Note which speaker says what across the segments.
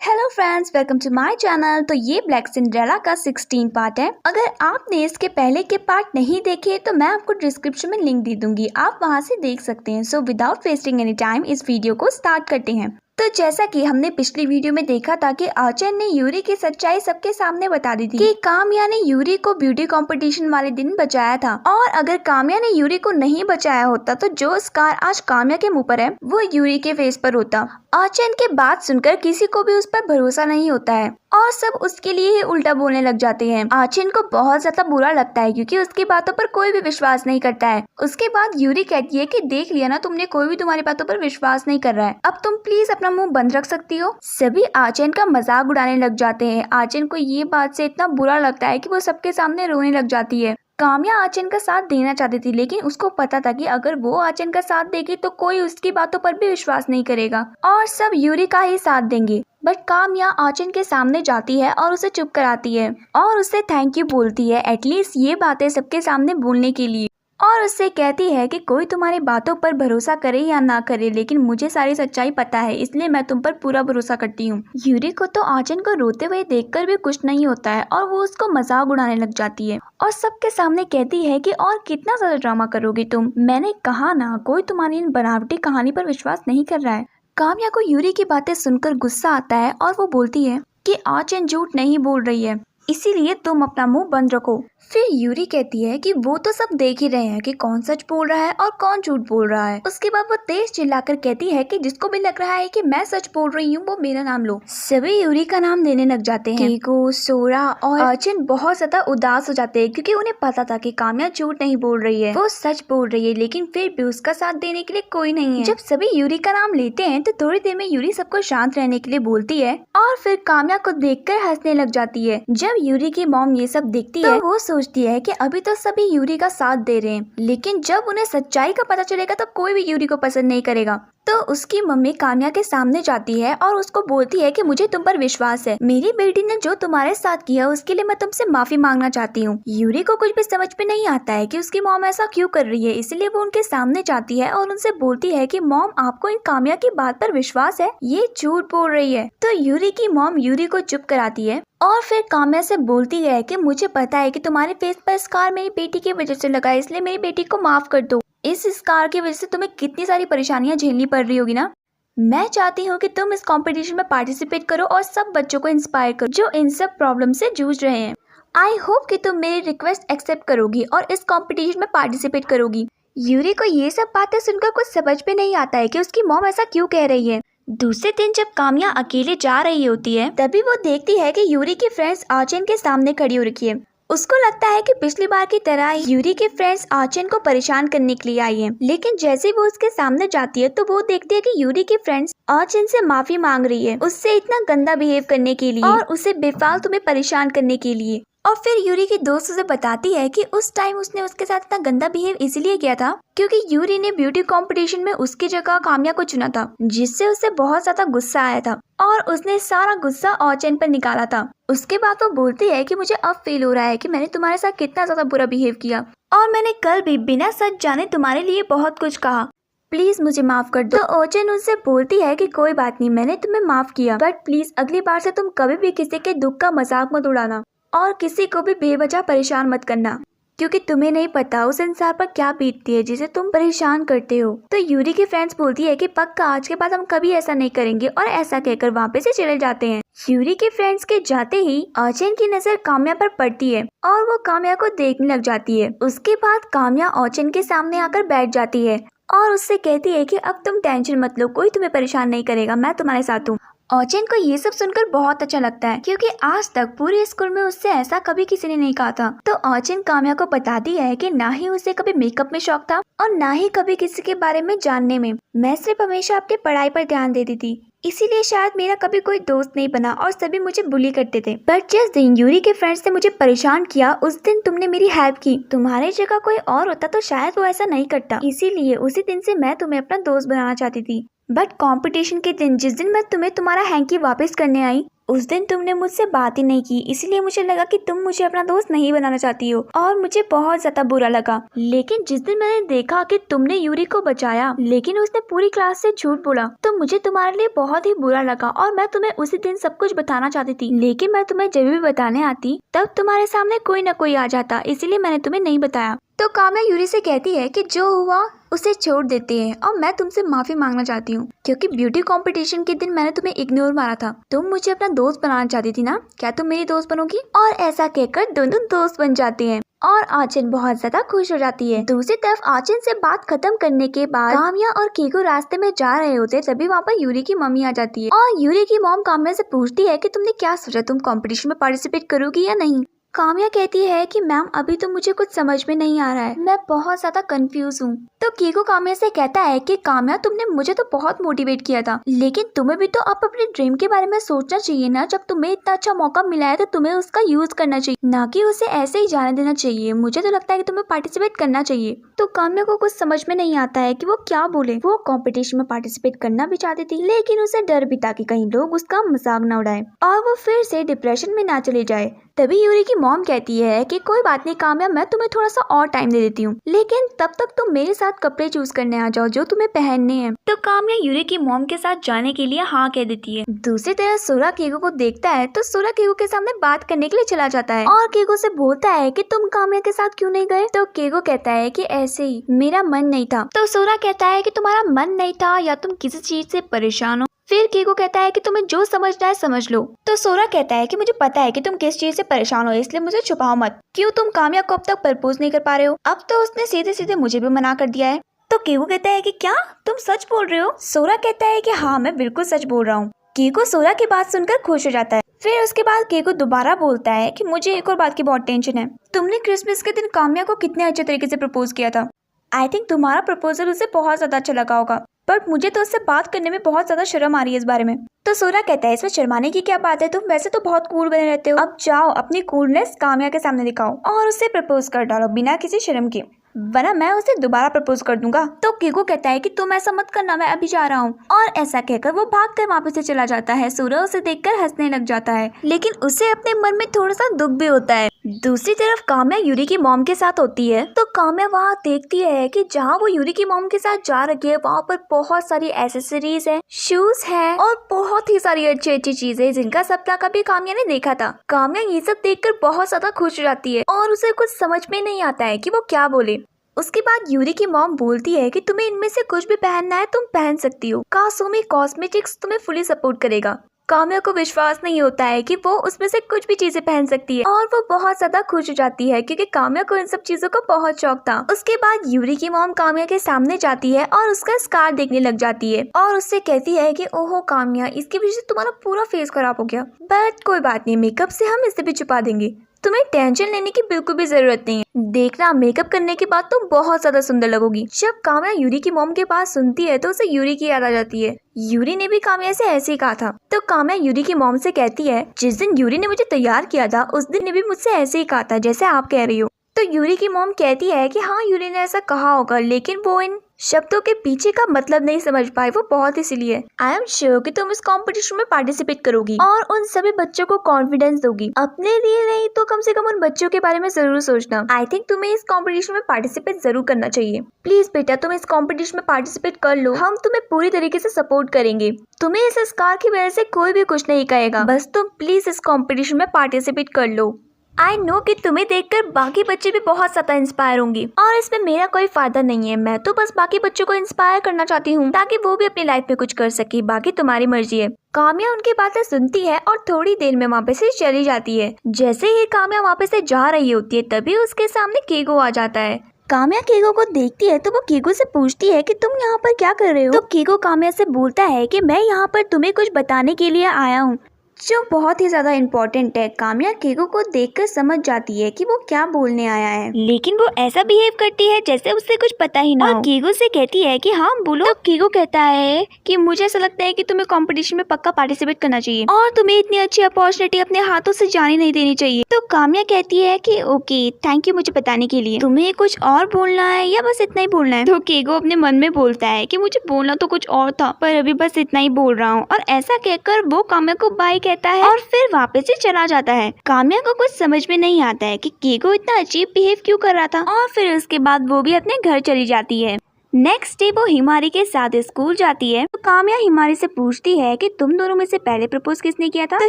Speaker 1: Hello friends, welcome to my channel. तो ये black Cinderella का 16 पार्ट है। अगर आपने इसके पहले के पार्ट नहीं देखे तो मैं आपको डिस्क्रिप्शन में लिंक दे दूंगी, आप वहां से देख सकते हैं। So without wasting any time इस वीडियो को स्टार्ट करते हैं। तो जैसा कि हमने पिछली वीडियो में देखा था कि आचन ने यूरी की सच्चाई सबके सामने बता दी थी कि काम्या ने यूरी को ब्यूटी कंपटीशन वाले दिन बचाया था, और अगर काम्या ने यूरी को नहीं बचाया होता तो जो स्कार आज काम्या के मुंह पर है वो यूरी के फेस पर होता। आचन के बात सुनकर किसी को भी उस पर भरोसा नहीं होता है और सब उसके लिए ही उल्टा बोलने लग जाते हैं। आचन को बहुत ज्यादा बुरा लगता है क्योंकि उसकी बातों पर कोई भी विश्वास नहीं करता है। उसके बाद यूरी कहती है कि देख लिया ना तुमने, कोई भी तुम्हारी बातों पर विश्वास नहीं कर रहा है, अब तुम प्लीज अपना मुंह बंद रख सकती हो। सभी आचन का मजाक उड़ाने लग जाते हैं। आचन को ये बात से इतना बुरा लगता है कि वो सबके सामने रोने लग जाती है। काम्या आचन का साथ देना चाहती थी, लेकिन उसको पता था कि अगर वो आचन का साथ देगी तो कोई उसकी बातों पर भी विश्वास नहीं करेगा और सब यूरी का ही साथ देंगे। बट काम्या आचन के सामने जाती है और उसे चुप कराती है और उसे थैंक यू बोलती है एटलीस्ट ये बातें सबके सामने बोलने के लिए, और उससे कहती है कि कोई तुम्हारी बातों पर भरोसा करे या ना करे, लेकिन मुझे सारी सच्चाई पता है, इसलिए मैं तुम पर पूरा भरोसा करती हूँ। यूरी को तो आचन को रोते हुए देखकर भी कुछ नहीं होता है और वो उसको मजाक उड़ाने लग जाती है और सबके सामने कहती है कि और कितना ज्यादा ड्रामा करोगी तुम, मैंने कहा ना कोई तुम्हारी इन बनावटी कहानी पर विश्वास नहीं कर रहा है। काम्या को यूरी की बातें सुनकर गुस्सा आता है और वो बोलती है कि आचन झूठ नहीं बोल रही है, इसीलिए तुम अपना मुंह बंद रखो। फिर यूरी कहती है कि वो तो सब देख ही रहे हैं कि कौन सच बोल रहा है और कौन झूठ बोल रहा है। उसके बाद वो तेज चिल्लाकर कहती है कि जिसको भी लग रहा है कि मैं सच बोल रही हूँ वो मेरा नाम लो। सभी यूरी का नाम लेने लग जाते हैं। कीको, सोरा और आचन बहुत ज्यादा उदास हो जाते हैं क्योंकि उन्हें पता था कि काम्या झूठ नहीं बोल रही है, वो सच बोल रही है, लेकिन फिर भी उसका साथ देने के लिए कोई नहीं है। जब सभी यूरी का नाम लेते हैं तो थोड़ी देर में यूरी सबको शांत रहने के लिए बोलती है और फिर काम्या को देखकर हंसने लग जाती है। जब यूरी की मॉम ये सब देखती है वो सोचती है कि अभी तो सभी यूरी का साथ दे रहे हैं, लेकिन जब उन्हें सच्चाई का पता चलेगा तो कोई भी यूरी को पसंद नहीं करेगा। तो उसकी मम्मी काम्या के सामने जाती है और उसको बोलती है कि मुझे तुम पर विश्वास है, मेरी बेटी ने जो तुम्हारे साथ किया उसके लिए मैं तुमसे माफी मांगना चाहती हूँ। यूरी को कुछ भी समझ में नहीं आता है कि उसकी मॉम ऐसा क्यों कर रही है, इसलिए वो उनके सामने जाती है और उनसे बोलती है कि मॉम आपको इन काम्या की बात पर विश्वास है, ये झूठ बोल रही है। तो यूरी की मॉम यूरी को चुप कराती है और फिर काम्या से बोलती है कि मुझे पता है कि तुम्हारे फेस पर स्कार मेरी बेटी की वजह से लगा है, इसलिए मेरी बेटी को माफ कर दो। इस स्कार की वजह से तुम्हें कितनी सारी परेशानियां झेलनी पड़ रही होगी ना। मैं चाहती हूँ कि तुम इस कंपटीशन में पार्टिसिपेट करो और सब बच्चों को इंस्पायर करो जो इन सब प्रॉब्लम से जूझ रहे हैं। आई होप कि तुम मेरी रिक्वेस्ट एक्सेप्ट करोगी और इस कंपटीशन में पार्टिसिपेट करोगी। यूरी को ये सब बातें सुनकर कुछ समझ में नहीं आता है कि उसकी मॉम ऐसा क्यों कह रही है। दूसरे दिन जब काम्या अकेले जा रही होती है तभी वो देखती है कि यूरी की फ्रेंड्स आचन के सामने खड़ी हो रखी है। उसको लगता है कि पिछली बार की तरह यूरी के फ्रेंड्स आचन को परेशान करने के लिए आई हैं, लेकिन जैसे वो उसके सामने जाती है तो वो देखती है कि यूरी की फ्रेंड्स आचन से माफी मांग रही है उससे इतना गंदा बिहेव करने के लिए और उसे बेफालतू में परेशान करने के लिए। और फिर यूरी की दोस्त उसे बताती है कि उस टाइम उसने उसके साथ इतना गंदा बिहेव इसलिए किया था क्योंकि यूरी ने ब्यूटी कंपटीशन में उसकी जगह काम्या को चुना था, जिससे उसे बहुत ज्यादा गुस्सा आया था और उसने सारा गुस्सा आचन पर निकाला था। उसके बाद वो बोलती है कि मुझे अब फील हो रहा है कि मैंने तुम्हारे साथ कितना ज्यादा बुरा बिहेव किया और मैंने कल भी बिना सच जाने तुम्हारे लिए बहुत कुछ कहा, प्लीज मुझे माफ कर दो। तो ओचन उनसे बोलती है कि कोई बात नहीं, मैंने तुम्हें माफ किया, बट प्लीज अगली बार से तुम कभी भी किसी के दुख का मजाक मत उड़ाना और किसी को भी बेवजह परेशान मत करना, क्योंकि तुम्हें नहीं पता उस इंसान पर क्या बीतती है जिसे तुम परेशान करते हो। तो यूरी की फ्रेंड्स बोलती है कि पक्का आज के बाद हम कभी ऐसा नहीं करेंगे, और ऐसा कहकर वहाँ पे से चले जाते हैं। यूरी के फ्रेंड्स के जाते ही आचन की नजर काम्या पर पड़ती है और वो काम्या को देखने लग जाती है। उसके बाद काम्या आचन के सामने आकर बैठ जाती है और उससे कहती है कि अब तुम टेंशन मत लो, कोई तुम्हें परेशान नहीं करेगा, मैं तुम्हारे साथ हूँ। आचन को ये सब सुनकर बहुत अच्छा लगता है क्योंकि आज तक पूरे स्कूल में उससे ऐसा कभी किसी ने नहीं कहा था। तो आचन काम्या को बताती है कि ना ही उसे कभी मेकअप में शौक था और ना ही कभी किसी के बारे में जानने में, मैं सिर्फ हमेशा अपनी पढ़ाई पर ध्यान देती थी, इसीलिए शायद मेरा कभी कोई दोस्त नहीं बना और सभी मुझे बुली करते थे। बट जिस दिन यूरी के फ्रेंड्स ने मुझे परेशान किया उस दिन तुमने मेरी हेल्प की, तुम्हारी जगह कोई और होता तो शायद वो ऐसा नहीं करता, इसीलिए उसी दिन से मैं तुम्हें अपना दोस्त बनाना चाहती थी। बट कंपटीशन के दिन जिस दिन मैं तुम्हें तुम्हारा हैंकी वापस करने आई उस दिन तुमने मुझसे बात ही नहीं की, इसीलिए मुझे लगा कि तुम मुझे अपना दोस्त नहीं बनाना चाहती हो और मुझे बहुत ज्यादा बुरा लगा। लेकिन जिस दिन मैंने देखा कि तुमने यूरी को बचाया लेकिन उसने पूरी क्लास से झूठ बोला तो मुझे तुम्हारे लिए बहुत ही बुरा लगा और मैं तुम्हें उसी दिन सब कुछ बताना चाहती थी। लेकिन मैं तुम्हें जब भी बताने आती तब तुम्हारे सामने कोई न कोई आ जाता, इसीलिए मैंने तुम्हें नहीं बताया। तो काम्या यूरी से कहती है कि जो हुआ उसे छोड़ देते हैं और मैं तुमसे माफी मांगना चाहती हूँ क्योंकि ब्यूटी कंपटीशन के दिन मैंने तुम्हें इग्नोर मारा था। तुम मुझे अपना दोस्त बनाना चाहती थी ना, क्या तुम मेरी दोस्त बनोगी? और ऐसा कहकर दोनों दोस्त बन जाते हैं और आचन बहुत ज्यादा खुश हो जाती है। दूसरी तरफ आचन से बात खत्म करने के बाद काम्या और कीको रास्ते में जा रहे होते तभी वहाँ पर यूरी की मम्मी आ जाती है और यूरी की मॉम काम्या से पूछती है कि तुमने क्या सोचा, तुम कंपटीशन में पार्टिसिपेट करोगी या नहीं। काम्या कहती है कि मैम अभी तो मुझे कुछ समझ में नहीं आ रहा है, मैं बहुत ज्यादा कंफ्यूज हूँ। तो कीको काम्या से कहता है कि काम्या तुमने मुझे तो बहुत मोटिवेट किया था लेकिन तुम्हें भी तो अब अपने ड्रीम के बारे में सोचना चाहिए ना। जब तुम्हें इतना अच्छा मौका मिला है तो तुम्हें उसका यूज करना चाहिए, ना कि उसे ऐसे ही जाने देना चाहिए। मुझे तो लगता है कि तुम्हें पार्टिसिपेट करना चाहिए। तो काम्या को कुछ समझ में नहीं आता है कि वो क्या बोले। वो कंपटीशन में पार्टिसिपेट करना भी चाहती थी लेकिन उसे डर भी था कि कहीं लोग उसका मजाक न उड़ाए और वो फिर से डिप्रेशन में ना चले जाए। तभी यूरी की मॉम कहती है कि कोई बात नहीं काम्या, मैं तुम्हें थोड़ा सा और टाइम दे देती हूँ लेकिन तब तक तुम मेरे साथ कपड़े चूज करने आ जाओ जो तुम्हें पहनने हैं। तो काम्या यूरी की मॉम के साथ जाने के लिए हाँ कह देती है। दूसरी तरफ सोरा कीको को देखता है तो सोरा कीको के सामने बात करने के लिए चला जाता है और कीको से बोलता है कि तुम काम्या के साथ क्यों नहीं गए। तो कीको कहता है कि ऐसे ही मेरा मन नहीं था। तो सोरा कहता है कि तुम्हारा मन नहीं था या तुम किसी चीज से परेशान हो। फिर कीको कहता है कि तुम्हें जो समझना है समझ लो। तो सोरा कहता है कि मुझे पता है कि तुम किस चीज से परेशान हो इसलिए मुझे छुपाओ मत। क्यों तुम काम्या को अब तक प्रपोज नहीं कर पा रहे हो? अब तो उसने सीधे सीधे मुझे भी मना कर दिया है। तो कीको कहता है कि क्या तुम सच बोल रहे हो? सोरा कहता है कि हाँ मैं बिल्कुल सच बोल रहा हूँ। कीको सोरा की बात सुनकर खुश हो जाता है। फिर उसके बाद कीको दोबारा बोलता है कि मुझे एक और बात की बहुत टेंशन है। तुमने क्रिसमस के दिन काम्या को कितने अच्छे तरीके से प्रपोज किया था। आई थिंक तुम्हारा प्रपोजल उसे बहुत ज्यादा अच्छा लगा होगा बट मुझे तो उससे बात करने में बहुत ज्यादा शर्म आ रही है इस बारे में। तो सोरा कहता है इसमें शर्माने की क्या बात है, तुम वैसे तो बहुत कूल बने रहते हो। अब जाओ अपनी कूलनेस काम्या के सामने दिखाओ और उसे प्रपोज कर डालो बिना किसी शर्म के, वरना मैं उसे दोबारा प्रपोज कर दूंगा। तो कीको कहता है कि तुम ऐसा मत करना, मैं अभी जा रहा हूँ। और ऐसा कहकर वो भागकर वापस से चला जाता है। सोरा उसे देखकर हंसने लग जाता है लेकिन उसे अपने मन में थोड़ा सा दुख भी होता है। दूसरी तरफ काम्या यूरी की मॉम के साथ होती है तो काम्या वहाँ देखती है कि जहाँ वो यूरी की मॉम के साथ जा रही है वहाँ पर बहुत सारी एसेसरीज है, शूज है और बहुत ही सारी अच्छी अच्छी चीजें जिनका सपना कभी काम्या ने देखा था। काम्या ये सब देखकर बहुत ज्यादा खुश हो जाती है और उसे कुछ समझ में नहीं आता है कि वो क्या बोले। उसके बाद यूरी की मॉम बोलती है कि तुम्हें इनमें से कुछ भी पहनना है तुम पहन सकती हो, कासोमी कॉस्मेटिक्स तुम्हें फुली सपोर्ट करेगा। काम्या को विश्वास नहीं होता है कि वो उसमें से कुछ भी चीजें पहन सकती है और वो बहुत ज्यादा खुश हो जाती है क्योंकि काम्या को इन सब चीजों का बहुत शौक था। उसके बाद यूरी की मॉम काम्या के सामने जाती है और उसका स्कार देखने लग जाती है और उससे कहती है कि ओहो काम्या, इसकी वजह से तुम्हारा पूरा फेस खराब हो गया बट कोई बात नहीं, मेकअप से हम इसे भी छुपा देंगे, तुम्हें टेंशन लेने की बिल्कुल भी जरूरत नहीं है। देखना मेकअप करने के बाद तुम बहुत ज्यादा सुंदर लगोगी। जब काम्या यूरी की मॉम के पास सुनती है तो उसे यूरी की याद आ जाती है। यूरी ने भी काम्या से ऐसे ही कहा था। तो काम्या यूरी की मॉम से कहती है जिस दिन यूरी ने मुझे तैयार किया था उस दिन ने भी मुझसे ऐसे ही कहा था जैसे आप कह रही हो। तो यूरी की मॉम कहती है कि हाँ यूरी ने ऐसा कहा होगा लेकिन वो इन शब्दों के पीछे का मतलब नहीं समझ पाए, वो बहुत इसलिए। आई एम श्योर कि तुम इस कंपटीशन में पार्टिसिपेट करोगी और उन सभी बच्चों को कॉन्फिडेंस दोगी, अपने लिए नहीं तो कम से कम उन बच्चों के बारे में जरूर सोचना। आई थिंक तुम्हें इस कंपटीशन में पार्टिसिपेट जरूर करना चाहिए। प्लीज बेटा तुम इस कंपटीशन में पार्टिसिपेट कर लो, हम तुम्हें पूरी तरीके से सपोर्ट करेंगे। तुम्हें इस स्कार की वजह से कोई भी कुछ नहीं कहेगा, बस तुम प्लीज इस कॉम्पिटिशन में पार्टिसिपेट कर लो। आई नो कि तुम्हें देखकर बाकी बच्चे भी बहुत ज्यादा इंस्पायर होंगे और इसमें मेरा कोई फायदा नहीं है, मैं तो बस बाकी बच्चों को इंस्पायर करना चाहती हूँ ताकि वो भी अपनी लाइफ में कुछ कर सके, बाकी तुम्हारी मर्जी है। काम्या उनकी बातें सुनती है और थोड़ी देर में वहाँ से चली जाती है। जैसे ही काम्या वहाँ से जा रही होती है तभी उसके सामने कीको आ जाता है। काम्या कीको को देखती है तो वो कीको से पूछती है कि तुम यहाँ पर क्या कर रहे हो। तो कीको काम्या से बोलता है कि मैं यहाँ पर तुम्हें कुछ बताने के लिए आया हूँ जो बहुत ही ज्यादा इम्पोर्टेंट है। काम्या कीको को देखकर समझ जाती है कि वो क्या बोलने आया है लेकिन वो ऐसा बिहेव करती है जैसे उसे कुछ पता ही ना हो और कीको से कहती है कि हाँ बोलो। तो कीको कहता है कि मुझे ऐसा लगता है कि तुम्हें कंपटीशन में पक्का पार्टिसिपेट करना चाहिए और तुम्हें इतनी अच्छी अपॉर्चुनिटी अपने हाथों से जाने नहीं देनी चाहिए। तो काम्या कहती है कि ओके थैंक यू मुझे बताने के लिए, तुम्हें कुछ और बोलना है या बस इतना ही बोलना है। तो कीको अपने मन में बोलता है कि मुझे बोलना तो कुछ और था पर अभी बस इतना ही बोल रहा हूँ और ऐसा कहकर वो काम्या को बाय कहता है और फिर वापस से चला जाता है। काम्या को कुछ समझ में नहीं आता है कि केको इतना अजीब बिहेव क्यों कर रहा था और फिर उसके बाद वो भी अपने घर चली जाती है। नेक्स्ट डे वो हिमारी के साथ स्कूल जाती है तो काम्या हिमारी से पूछती है कि तुम दोनों में से पहले प्रपोज किसने किया था। तो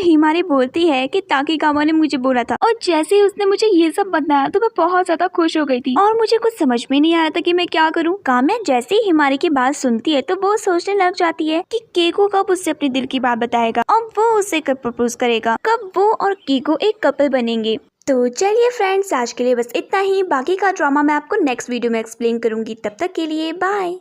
Speaker 1: हिमारी बोलती है कि ताकीगावा ने मुझे बोला था और जैसे ही उसने मुझे ये सब बताया तो मैं बहुत ज्यादा खुश हो गई थी और मुझे कुछ समझ में नहीं आया था कि मैं क्या करूं। काम्या जैसे ही हिमारी की बात सुनती है तो वो सोचने लग जाती है कि केको कब उससे अपनी दिल की बात बताएगा और वो उससे कब प्रपोज करेगा, कब वो और केको एक कपल बनेंगे। तो चलिए फ्रेंड्स, आज के लिए बस इतना ही। बाकी का ड्रामा मैं आपको नेक्स्ट वीडियो में एक्सप्लेन करूंगी। तब तक के लिए बाय।